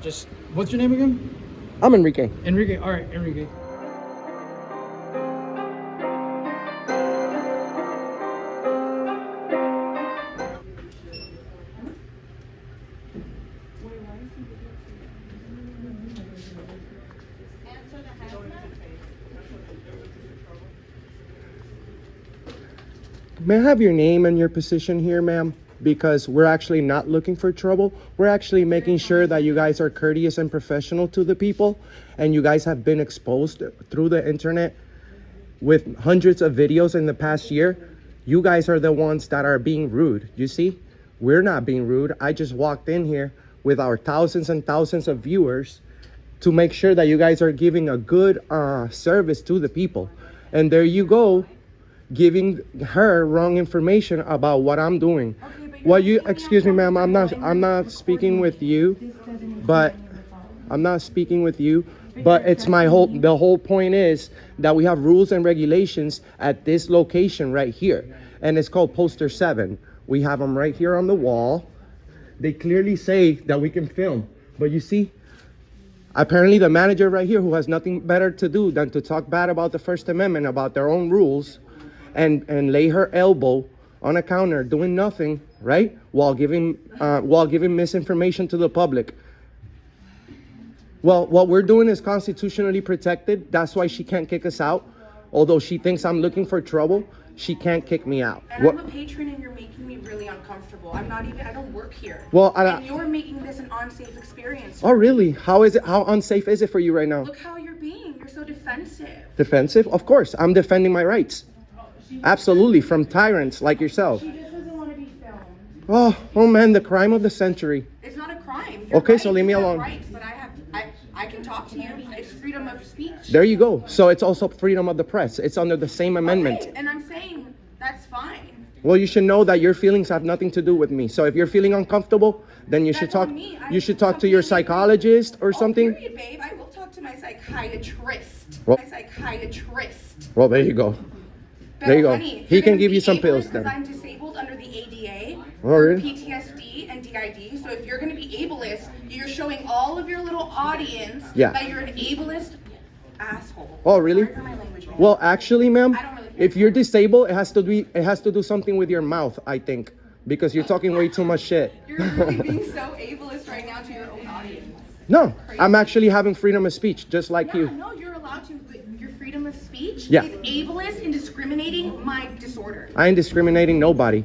Just, what's your name again? I'm Enrique. Enrique. All right, Enrique. May I have your name and your position here, ma'am? Because we're actually not looking for trouble. We're actually making sure that you guys are courteous and professional to the people, and you guys have been exposed through the internet with hundreds of videos in the past year. You guys are the ones that are being rude. You see, we're not being rude. I just walked in here with our thousands and thousands of viewers to make sure that you guys are giving a good service to the people. And there you go, giving her wrong information about what I'm doing. What you, excuse me, ma'am, I'm not speaking with you, but I'm not speaking with you. But it's the whole point is that we have rules and regulations at this location right here. And it's called Poster 7. We have them right here on the wall. They clearly say that we can film. But you see, apparently the manager right here, who has nothing better to do than to talk bad about the First Amendment, about their own rules, and lay her elbow on a counter doing nothing, right? While giving misinformation to the public. Well, what we're doing is constitutionally protected. That's why she can't kick us out. Although she thinks I'm looking for trouble, she can't kick me out. And I'm a patron and you're making me really uncomfortable. I don't work here. Well, and you're making this an unsafe experience. Oh, really? How unsafe is it for you right now? Look how you're being. You're so defensive. Defensive? Of course. I'm defending my rights. Absolutely. From tyrants like yourself. She just doesn't want to be filmed. Oh man, the crime of the century. It's not a crime. You're Okay, right. so leave me You have alone. rights, but I can talk to you. It's freedom of speech. There you go. So it's also freedom of the press. It's under the same amendment. Okay, and I'm saying that's fine. Well, you should know that your feelings have nothing to do with me. So if you're feeling uncomfortable, then you should That's talk. on me. You should talk to your psychologist or something. Period, babe. I will talk to my psychiatrist. Well- My psychiatrist. Well, there you go. But There you go. honey, He you're can gonna give be you some ableist pills 'cause then. I'm disabled under the ADA, Oh, for really? PTSD and DID. So if you're going to be ableist, you're showing all of your little audience Yeah. that you're an ableist asshole. Oh, really? Sorry for my language, man. Well, actually, ma'am, I don't really care. if you're disabled, it has to do something with your mouth, I think, because you're talking way too much shit. You're really being so ableist right now to your own audience. No, I'm actually having freedom of speech, just like Yeah, you. no, you're allowed to, but your freedom of speech Yeah. is ableist and discriminating my disorder. I ain't discriminating nobody.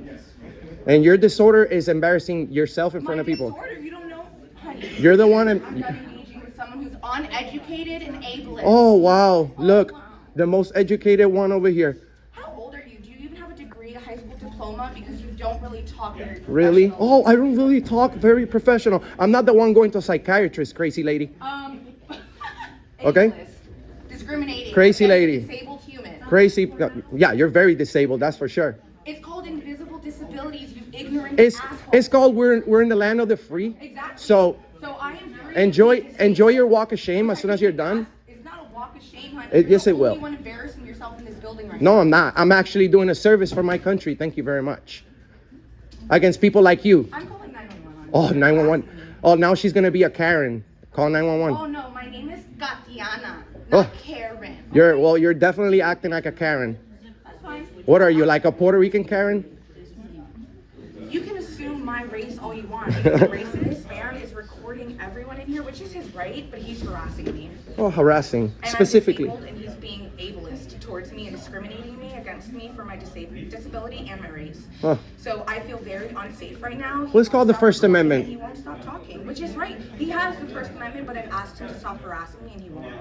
And your disorder is embarrassing yourself in front My of people. disorder, you don't know, honey. You're the one. I'm not engaging with someone who's uneducated and ableist. Oh, wow. Look, the most educated one over here. How old are you? Do you even have a degree, a high school diploma? Because you don't really talk very Really? professional. Oh, I don't really talk very professional. I'm not the one going to a psychiatrist, crazy lady. ableist, Okay. discriminating. Crazy against a lady. Disabled human. Crazy. Yeah, you're very disabled, that's for sure. It's called invisible disabilities, you ignorant It's asshole. it's called we're in the land of the free. Exactly. So So I am free enjoy to be enjoy your disabled. walk of shame as soon as you're done. It's not a walk of shame, honey. It- You're yes, the it will. only one embarrassing yourself in this building right No, now. I'm not. I'm actually doing a service for my country. Thank you very much. Against people like you. I'm calling 911. Oh, 911. Oh, now she's gonna be a Karen. Call 911. Oh no, my name is Katiana, Oh. not Karen. You're definitely acting like a Karen. That's fine. What are you, like a Puerto Rican Karen? You can assume my race all you want. He's a racist man is recording everyone in here, which is his right, but he's harassing me. Oh, harassing. And Specifically. I'm disabled, and he's being ableist towards me and discriminating me against me for my disability and my race. Huh. So I feel very unsafe right now. Well, it's called the First Amendment. He won't stop talking, which is right. He has the First Amendment, but I've asked him to stop harassing me, and he won't.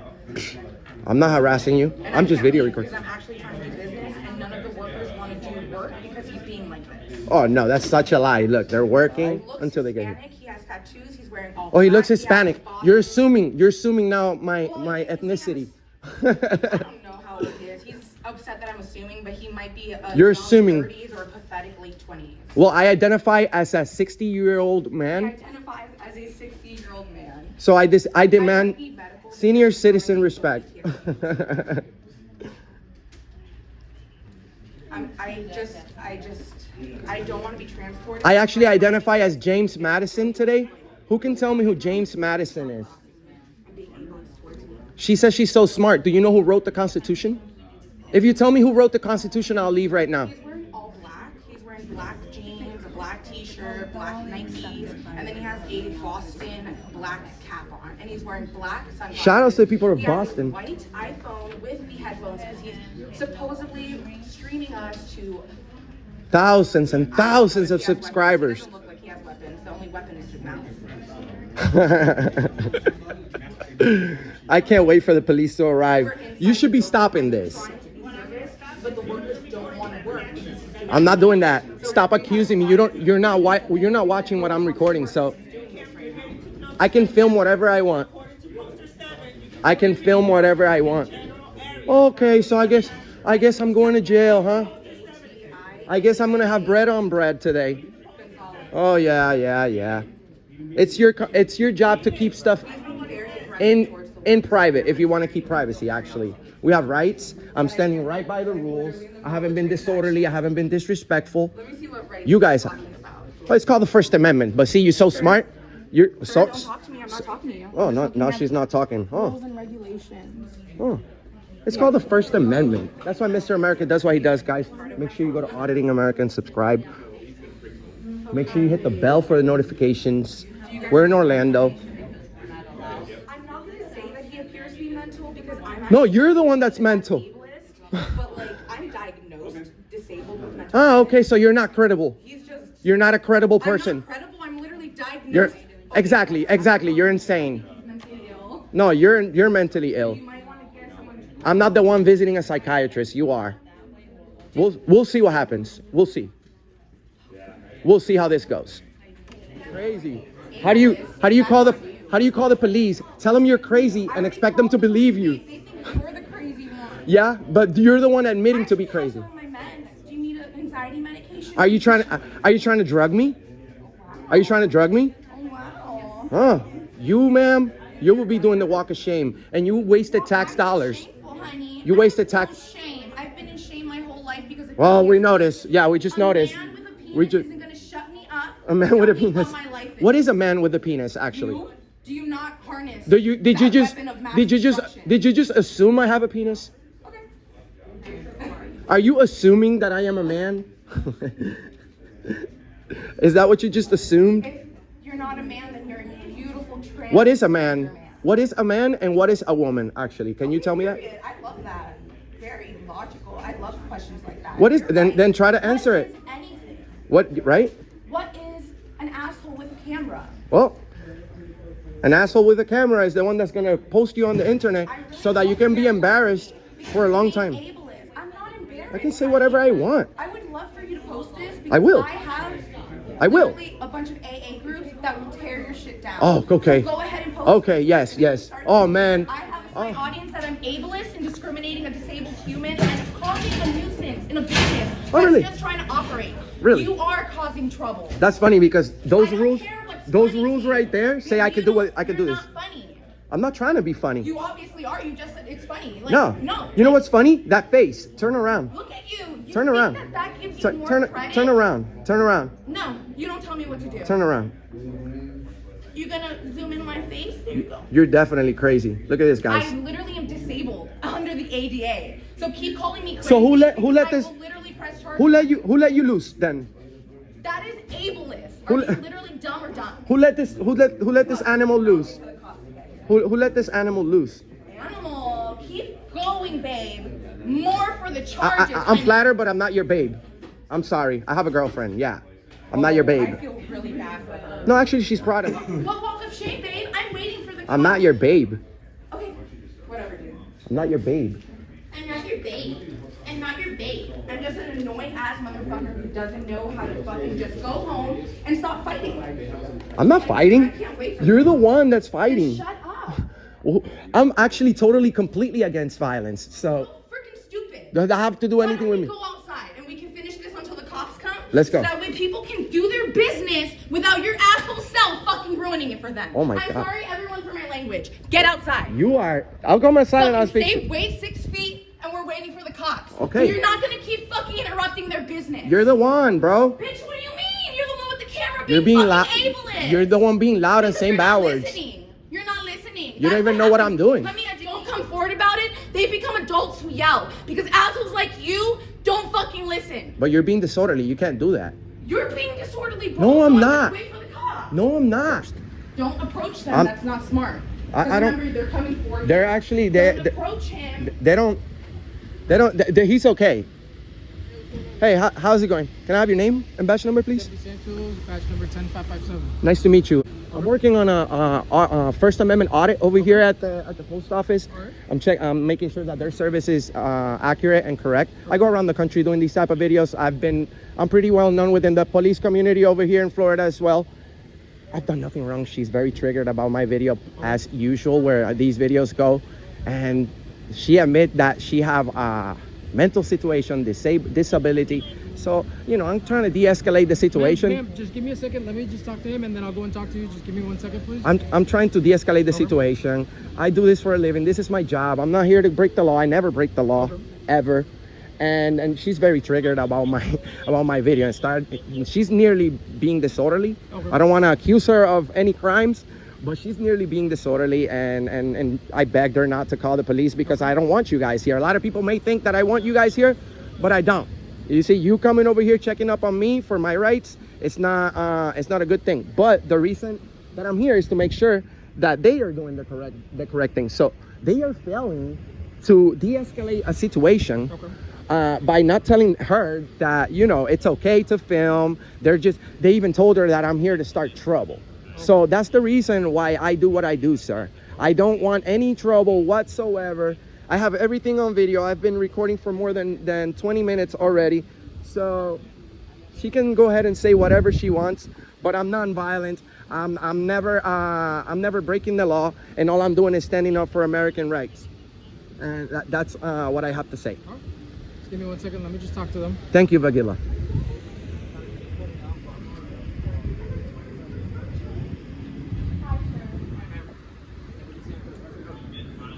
I'm not harassing you. And I'm I just can't video leave recording. because I'm actually trying to do business, and none of the workers want to do work because he's being like this. Oh, no, that's such a lie. Look, they're working He looks until they get Hispanic. here. He has tattoos. He's wearing all Oh, he looks black, Hispanic. has a You're Boston- assuming now my Well, my he's saying ethnicity. I don't know how old he is. He's upset that I'm assuming, but he might be a You're young assuming. 30s or a pathetic late 20s. Well, I identify as a 60-year-old He man. identifies as a 60-year-old man. So I I demand don't need medical senior attention. citizen respect. I don't want to be transported. I actually identify as James Madison today. Who can tell me who James Madison is? She says she's so smart. Do you know who wrote the Constitution? If you tell me who wrote the Constitution, I'll leave right now. He's wearing all black. He's wearing black jeans, a black t-shirt, black Nikes, and then he has a Boston black cap on, and he's wearing black sunglasses. Shout out to the people of He has Boston. a white iPhone with the headphones because he's supposedly streaming us to Thousands and thousands of He has weapons. He subscribers. doesn't look like he has weapons. The only weapon is his mouth. I can't wait for the police to arrive. You should be stopping this. Trying to be service, but the workers don't want to work. I'm not doing that. Stop accusing me. You're not watching what I'm recording, so I can film whatever I want. I can film whatever I want. Okay, so I guess I'm going to jail, huh? I guess I'm gonna have bread on bread today. Oh yeah. It's your job to keep stuff in private if you want to keep privacy. Actually, we have rights. I'm standing right by the rules. I haven't been disorderly. I haven't been disrespectful. Let me see what rights You guys, you're talking about. well, it's called the First Amendment. But see, you're so smart. You're so. Don't talk to me. I'm not talking to you. Oh no, now she's not talking. Rules Oh, and regulations. oh. It's called the First Amendment. That's why Mr. America does what he does, guys. Make sure you go to Auditing America and subscribe. Make sure you hit the bell for the notifications. We're in Orlando. I'm not going to say that he appears to be mental because I'm No, actually you're the one that's mental. ableist, but like I'm diagnosed disabled with mental. Oh, okay, so you're not credible. He's just. You're not a credible I'm person. not credible. I'm literally diagnosed. You're exactly. You're insane. Mentally ill. No, you're mentally ill. You might want to get someone. I'm not the one visiting a psychiatrist. You are. We'll see what happens. We'll see. We'll see how this goes. Crazy. How do you call the police? Tell them you're crazy and expect them to believe you. They think you're the crazy one. Yeah, but you're the one admitting to be crazy. Also, my meds. Do you need an anxiety medication? Are you trying to drug me? Are you trying to drug me? Oh wow. Huh? You, ma'am, you will be doing the walk of shame, and you wasted tax dollars. Shameful, honey. You wasted I have tax- no shame. I've been in shame my whole life because of Well, we penis. noticed. Yeah, we just noticed. A man with a penis We just isn't gonna shut me up. a man with a Tell me penis. what my life What is a man with a penis, actually? Do you not harness? Did you that weapon of mass destruction? did you just assume I have a penis? Okay. Are you assuming that I am a man? Is that what you just assumed? If you're not a man, then you're a beautiful trans. What is a man? What is a man and what is a woman, actually? Can you tell me that? Period. I love that. Very logical. I love questions like that. What is You're then right. then try to answer What it. is anything? What, right? What is an asshole with a camera? Well, an asshole with a camera is the one that's gonna post you on the internet I really so that you can be embarrassed for a long time. Ableist. I'm not embarrassed. I can say whatever I want. I would love for you to post this because I will. I have I will. literally a bunch of AA groups that will tear your shit down. Oh, okay. So go ahead and post Okay, it. yes, yes. Oh, man. I have my Oh. audience that I'm ableist and discriminating a disabled human and causing a nuisance in a business Oh, that's really? just trying to operate. Really? You are causing trouble. That's funny because those I don't rules, care what's those funny rules to you. right there say I could do what I could do You're this. not funny. I'm not trying to be funny. You obviously are. You just said it's funny. Like, No. No. You know what's funny? That face. Turn around. Look at you. You Turn think around. That gives you Turn more turn credit? turn around. Turn around. No, you don't tell me what to do. Turn around. You gonna zoom in my face? There you go. You're definitely crazy. Look at this, I guys. literally am disabled under the ADA. So keep calling me crazy. So who let because I this- will literally press charges. Who let you loose then? That is ableist. Who Are le- you literally dumb or dumb? Who let this animal loose? Who let this animal loose? Animal, keep going, babe. More for the I'm charges. honey. flattered, but I'm not your babe. I'm sorry. I have a girlfriend. Yeah. I'm not your I babe. feel really bad for her. No, actually, she's proud of me. What walk of shame, babe? I'm waiting for the. I'm not your babe. Okay, whatever, dude. I'm not your babe. I'm not your babe. I'm not your babe. I'm just an annoying ass motherfucker who doesn't know how to fucking just go home and stop fighting. I'm not fighting. I can't wait for You're you. the one that's Just fighting. shut up. Well, I'm actually totally, completely against violence. So So freaking stupid. does that have to do Why anything don't with we me? go outside and we can finish this until the cops come? Let's go. So that way people can do their business without your asshole self fucking ruining it for them. Oh my I'm God. sorry, everyone, for my language. Get outside. You are. I'll go outside and I'll Fucking speak. stay, wait 6 feet, and we're waiting for the cops. Okay. But you're not gonna keep fucking interrupting their business. You're the one, bro. Bitch, what do you mean? You're the one with the camera You're being being loud. fucking ableist. You're the one being loud and Because saying you're bad not words. listening. You're not listening. You don't That's even know what I'm happens. doing. Let me add, you don't come forward about it. They become adults who yell. Because assholes like you don't fucking listen. But you're being disorderly. You can't do that. You're being disorderly, bro. No, I'm So not. Wait for the cop. No, I'm not. Don't approach them. I'm- That's not smart. I don't- Remember, they're coming for you. They're actually Don't approach him. they don't. He's okay. Hey, how's it going? Can I have your name and badge number, please? Santos, batch number 10557. Nice to meet you. I'm working on a First Amendment audit over here at the post office. Alright. I'm making sure that their service is accurate and correct. I go around the country doing these type of videos. I'm pretty well known within the police community over here in Florida as well. I've done nothing wrong. She's very triggered about my video as usual, where these videos go, and she admit that she have a mental situation, disability. So, I'm trying to de-escalate the situation. Ma'am, just give me a second. Let me just talk to him and then I'll go and talk to you. Just give me 1 second, please. I'm trying to de-escalate the situation. I do this for a living. This is my job. I'm not here to break the law. I never break the law, ever. And she's very triggered about my video and she's nearly being disorderly. Okay. I don't want to accuse her of any crimes, but she's nearly being disorderly, and I begged her not to call the police because I don't want you guys here. A lot of people may think that I want you guys here, but I don't. You see, you coming over here checking up on me for my rights, it's not a good thing. But the reason that I'm here is to make sure that they are doing the correct thing. So they are failing to de-escalate a situation. Okay. By not telling her that it's okay to film. They even told her that I'm here to start trouble. So that's the reason why I do what I do, sir. I don't want any trouble whatsoever. I have everything on video. I've been recording for more than 20 minutes already. So she can go ahead and say whatever she wants, but I'm non-violent. I'm never breaking the law, and all I'm doing is standing up for American rights. And that's what I have to say. Alright. Just give me 1 second. Let me just talk to them. Thank you, Vagila.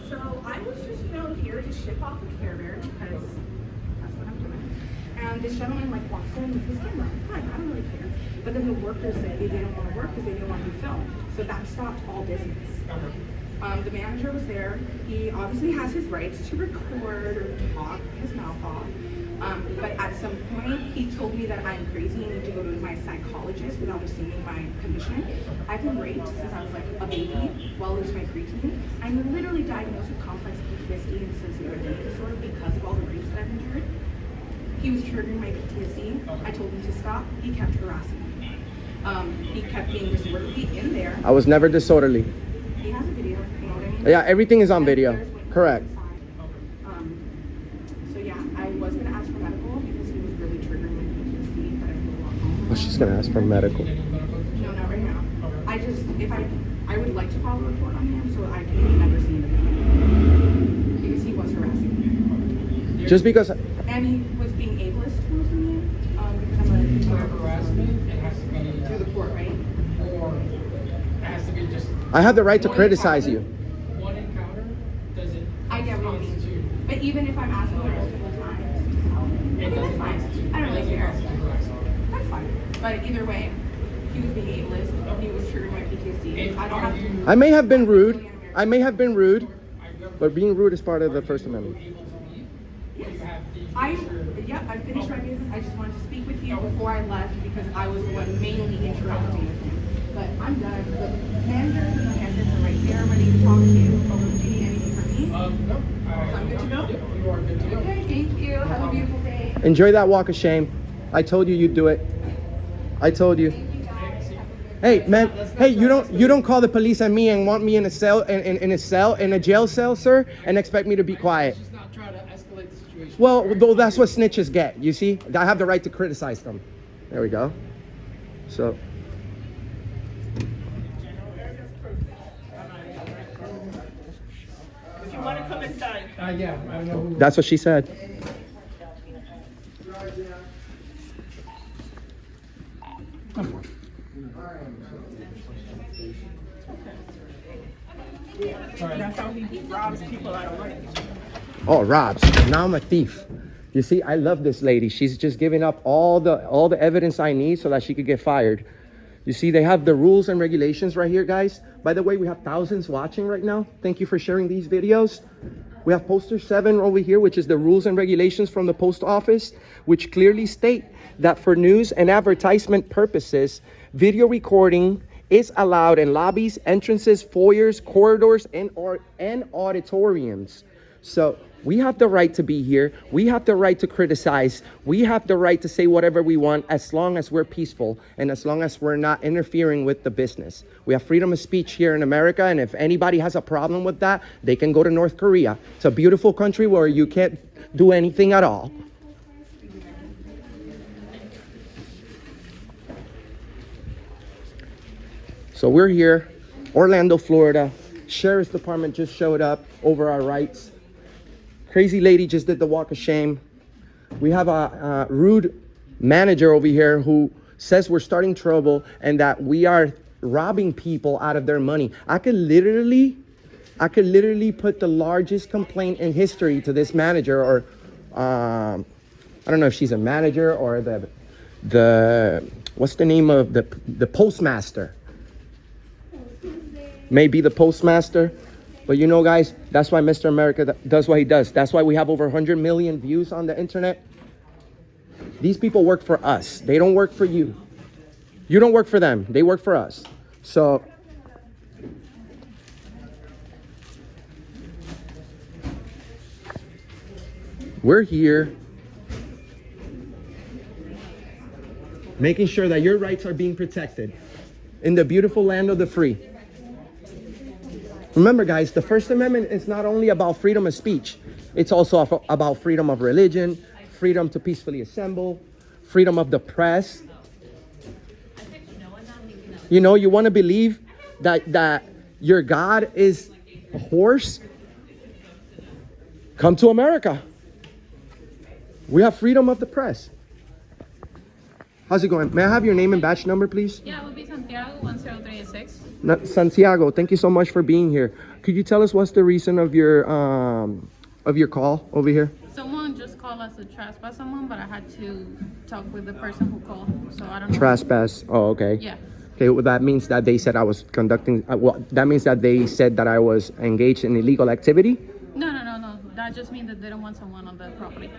So I was just, here to ship off a Care Bear because that's what I'm doing. And this gentleman walks in with his camera. Fine, I don't really care. But then the workers said they didn't want to work because they didn't want to be filmed. So that stopped all business. The manager was there. He obviously has his rights to record or talk his mouth off. But at some point, he told me that I'm crazy and need to go to my psychologist without assuming my condition. I've been raped since I was a baby, well into my preteen. I'm literally diagnosed with complex PTSD and dissociative identity disorder because of all the rapes that I've endured. He was triggering my PTSD. I told him to stop. He kept harassing me. He kept being disorderly in there. I was never disorderly. He has a video, you know what I mean? Yeah, everything is on And video. there's witnesses Correct. inside. So yeah, I was gonna ask for medical because he was really triggering my PTSD, but I flew walk home. Oh, she's gonna ask for medical. No, not right now. I would like to file a report on him so I can never see him again. Because he was harassing me. Just because And he was being ableist towards me, because I'm For a harassment, it has to be to the court, right? or it has to be just I have the right to one criticize encounter. you. One encounter doesn't I get what you mean. constitute. But even if I'm asking him multiple times, It okay, that's doesn't fine. constitute. I don't really care. That's That's fine. But either way, he was being ableist. He was triggering my PTSD. I don't have to. I may have been rude. But being rude is part of the First Amendment. I finished my business. I just wanted to speak with you before I left because I was the one mainly interacting with him. But I'm done. The managers and the handlers are right there, ready to talk to you. Do you need anything from me? No. I'm good to go? Yep, you are good to go. Okay, thank you. Have a beautiful day. Enjoy that walk of shame. I told you you'd do it. I told you. Hey man, hey, you don't call the police on me and want me in a cell in a jail cell, sir, and expect me to be quiet. Just not try to escalate the situation. Well, though that's what snitches get. You see, I have the right to criticize them. There we go. So If you want to come inside. Yeah, I don't know who. that's what she said. That's how he robs people out of money. Oh, Robs. Now I'm a thief. You see, I love this lady. She's just giving up all the evidence I need so that she could get fired. You see, they have the rules and regulations right here, guys. By the way, we have thousands watching right now. Thank you for sharing these videos. We have poster 7 over here, which is the rules and regulations from the post office, which clearly state that for news and advertisement purposes, video recording is allowed in lobbies, entrances, foyers, corridors, and auditoriums. So we have the right to be here. We have the right to criticize. We have the right to say whatever we want as long as we're peaceful and as long as we're not interfering with the business. We have freedom of speech here in America, and if anybody has a problem with that, they can go to North Korea. It's a beautiful country where you can't do anything at all. So we're here, Orlando, Florida. Sheriff's Department just showed up over our rights. Crazy lady just did the walk of shame. We have a rude manager over here who says we're starting trouble and that we are robbing people out of their money. I could literally put the largest complaint in history to this manager, or I don't know if she's a manager or the what's the name of the postmaster? Maybe the postmaster. But you know, guys, that's why Mr. America does what he does. That's why we have over 100 million views on the internet. These people work for us. They don't work for you. You don't work for them. They work for us. So we're here making sure that your rights are being protected in the beautiful land of the free. Remember, guys, the First Amendment is not only about freedom of speech. It's also about freedom of religion, freedom to peacefully assemble, freedom of the press. You know, you want to believe that your God is a horse? Come to America. We have freedom of the press. How's it going? May I have your name and badge number, please? Yeah, it would be Santiago 10386. Santiago, thank you so much for being here. Could you tell us what's the reason of your call over here? Someone just called us to trespass someone, but I had to talk with the person who called, so I don't know. Trespass. Oh, okay. Yeah. Okay, well, that means that they said I was conducting. Well, that means that they said that I was engaged in illegal activity. No. That just means that they don't want someone on the property.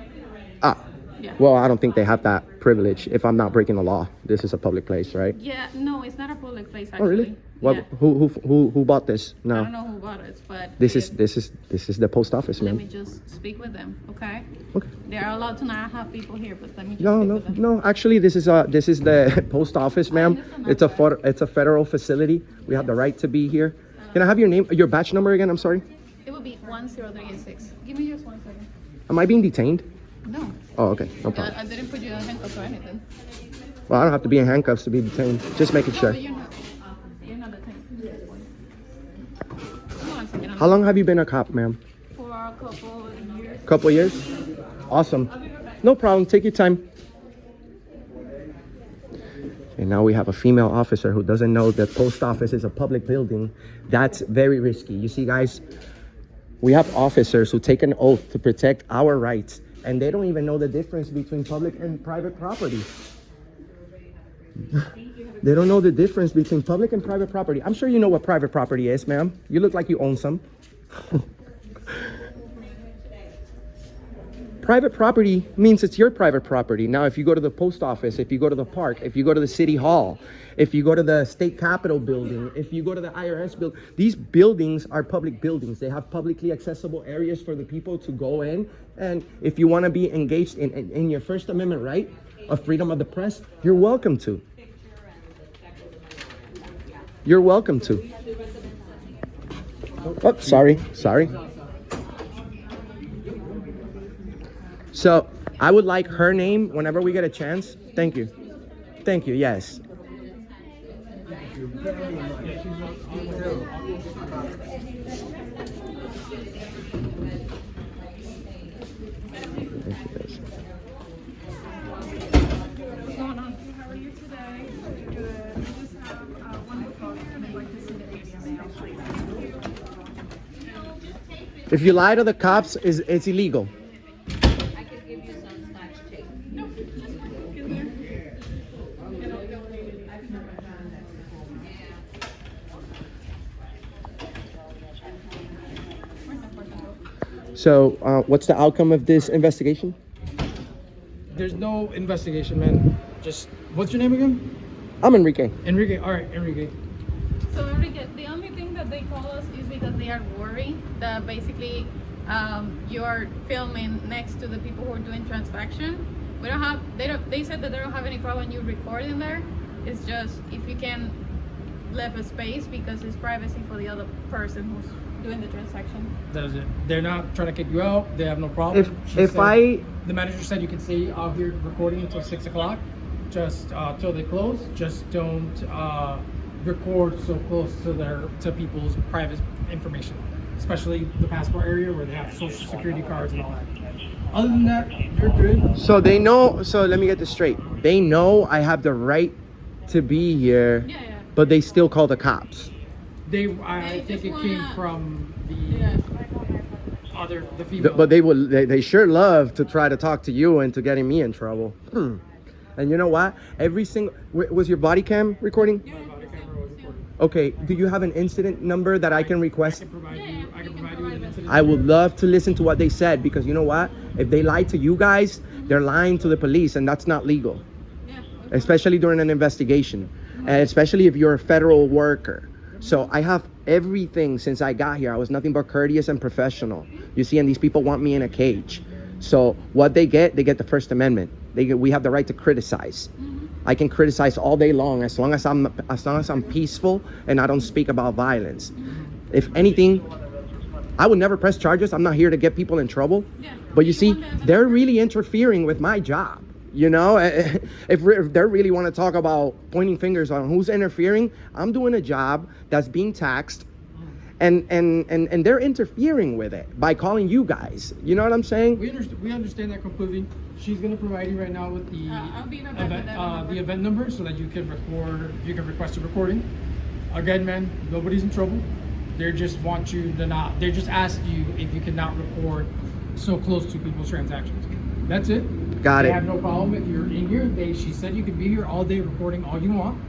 Ah. Yeah. Well, I don't think they have that privilege if I'm not breaking the law. This is a public place, right? Yeah. No, it's not a public place actually. Oh, really? Well, Yeah. who bought this? I No. don't know who bought it, but This is the post office, Let me man. just speak with them, okay? Okay. They are allowed to not have people here, but let me just No, speak no, with them. no. Actually, this is the post office, ma'am. It's a federal facility. We have the right to be here. Can I have your name, your badge number again? I'm sorry. It would be 10386. Give me just 1 second. Am I being detained? No, Oh, okay, no problem. I didn't put you in handcuffs or anything. Well, I don't have to be in handcuffs to be detained. Just making No, sure. but you're not detained. Come on, second. How long have you been a cop, ma'am? For a couple of years. Couple years? Awesome. No problem. Take your time. And now we have a female officer who doesn't know that post office is a public building. That's very risky. You see, guys, we have officers who take an oath to protect our rights, and they don't even know the difference between public and private property. They don't know the difference between public and private property. I'm sure you know what private property is, ma'am. You look like you own some. Private property means it's your private property. Now, if you go to the post office, if you go to the park, if you go to the city hall, if you go to the state capitol building, if you go to the IRS building, these buildings are public buildings. They have publicly accessible areas for the people to go in. And if you want to be engaged in your First Amendment right of freedom of the press, you're welcome to. You're welcome to. Oh, sorry. So I would like her name whenever we get a chance. Thank you. Thank you. Yes. What's going on? How are you today? Good. We just have one phone here and I'd like to see the ADMA. If you lie to the cops, it's illegal. I could give you some scotch tape. No, just one. In there. So, what's the outcome of this investigation? There's no investigation, man. Just, what's your name again? I'm Enrique. Enrique. All right, Enrique. So Enrique, the only thing that they call us is because they are worried that basically you're filming next to the people who are doing transaction. We don't have, they said that they don't have any problem you recording there. It's just if you can leave a space because it's privacy for the other person who's doing the transaction. That is it. They're not trying to kick you out. They have no problem. The manager said you can stay out here recording until 6 o'clock, just till they close. Just don't record so close to people's private information, especially the passport area where they have social security cards and all that. Other than that, you're good. So they know. So let me get this straight. They know I have the right to be here, Yeah. but they still call the cops. I They think it just came wanna- from the Yeah. female. But they sure love to try to talk to you into getting me in trouble. And you know what? Every single was your body cam recording? My body camera was recorded. Okay. Do you have an incident number that I can I request? can provide Yeah, you. I you can can provide you with an provide incident. I would love to listen to what they said, because you know what? If they lied to you guys, they're lying to the police, and that's not legal, Yeah. especially during an investigation, and especially if you're a federal worker. So I have everything since I got here. I was nothing but courteous and professional. You see, and these people want me in a cage. So what they get the First Amendment. We have the right to criticize. I can criticize all day long as long as I'm peaceful and I don't speak about violence. If anything, I would never press charges. I'm not here to get people in trouble. Yeah. But you see, they're really interfering with my job. You know, if they really want to talk about pointing fingers on who's interfering, I'm doing a job that's being taxed, and they're interfering with it by calling you guys. You know what I'm saying? We understand that completely. She's gonna provide you right now with the I'll be right back with that number. the event number so that you can record. You can request a recording. Again, man, nobody's in trouble. They just want you to not. They just ask you if you cannot record so close to people's transactions. That's it. Got They it. have no problem if you're in here. She said you can be here all day recording all you want,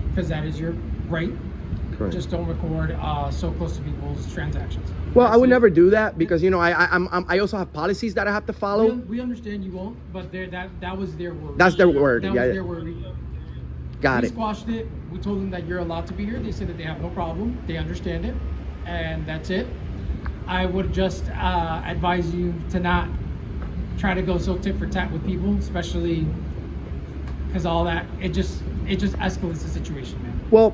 because that is your right. Correct. Just don't record so close to people's transactions. Well, That's I would it. never do that because you know I also have policies that I have to follow. We understand you won't, but that was their word. That's their word. That Yeah, was their word. got We it. squashed it. We told them that you're allowed to be here. They said that they have no problem. They understand it, and that's it. I would just advise you to not try to go so tit for tat with people, especially because all that it just escalates the situation, man. Well,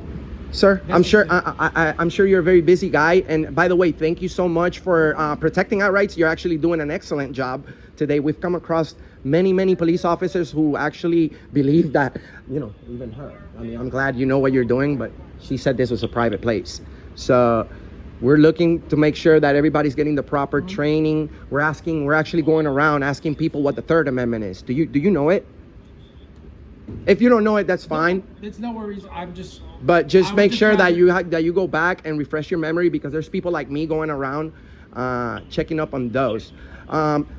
sir, I'm That's sure it. I'm sure you're a very busy guy. And by the way, thank you so much for protecting our rights. You're actually doing an excellent job today. We've come across many police officers who actually believe that, you know, even her. I mean, I'm glad you know what you're doing, but she said this was a private place. So we're looking to make sure that everybody's getting the proper training. We're actually going around asking people what the Third Amendment is. Do you know it? If you don't know it, that's fine. It's no worries. But just I would make just sure that rather- you go back and refresh your memory, because there's people like me going around checking up on those.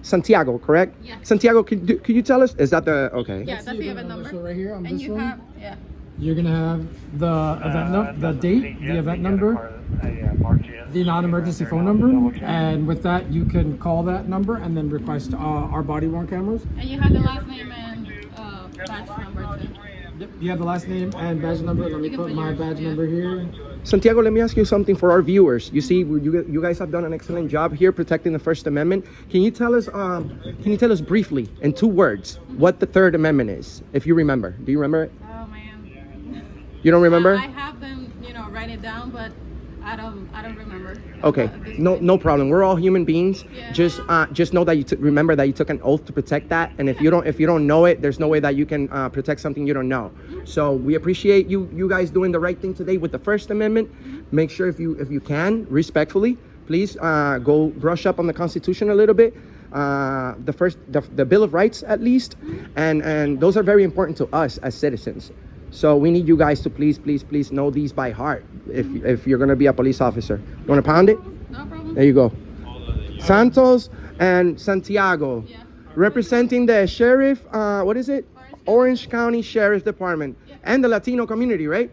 Santiago, correct? Yeah. Santiago, could you tell us? Is that the okay? Yeah, that's the event number. So right here on And this you one, have, yeah. you're gonna have the event the date, the event number, the non-emergency phone number, and with that you can call that number and then request our body worn cameras. And you have the last name and badge number too. Yep, you have the last name and badge number. Let me You can put put my yours, badge yeah. number here. Santiago, let me ask you something for our viewers. You see, you guys have done an excellent job here protecting the First Amendment. Can you tell us briefly in 2 words what the Third Amendment is, if you remember? Do you remember it? Oh man. You don't remember? I have them, write it down, but I don't remember. Okay, At this no point. problem. We're all human beings. Yeah. Just know that you remember that you took an oath to protect that, and if you don't know it, there's no way that you can protect something you don't know. So we appreciate you guys doing the right thing today with the First Amendment. Make sure if you can, respectfully, please go brush up on the Constitution a little bit. The Bill of Rights at least, and those are very important to us as citizens. So we need you guys to please know these by heart if you're gonna be a police officer. You wanna pound it? No problem. There you go. Santos and Santiago, Yeah. representing the sheriff, what is it? Orange County Sheriff's Department and the Latino community, right?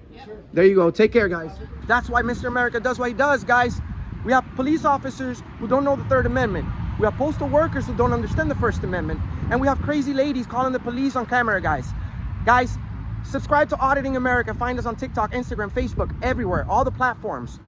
There you go. Take care, guys. That's why Mr. America does what he does, guys. We have police officers who don't know the Third Amendment. We have postal workers who don't understand the First Amendment. And we have crazy ladies calling the police on camera, guys. Guys, subscribe to Auditing America. Find us on TikTok, Instagram, Facebook, everywhere, all the platforms.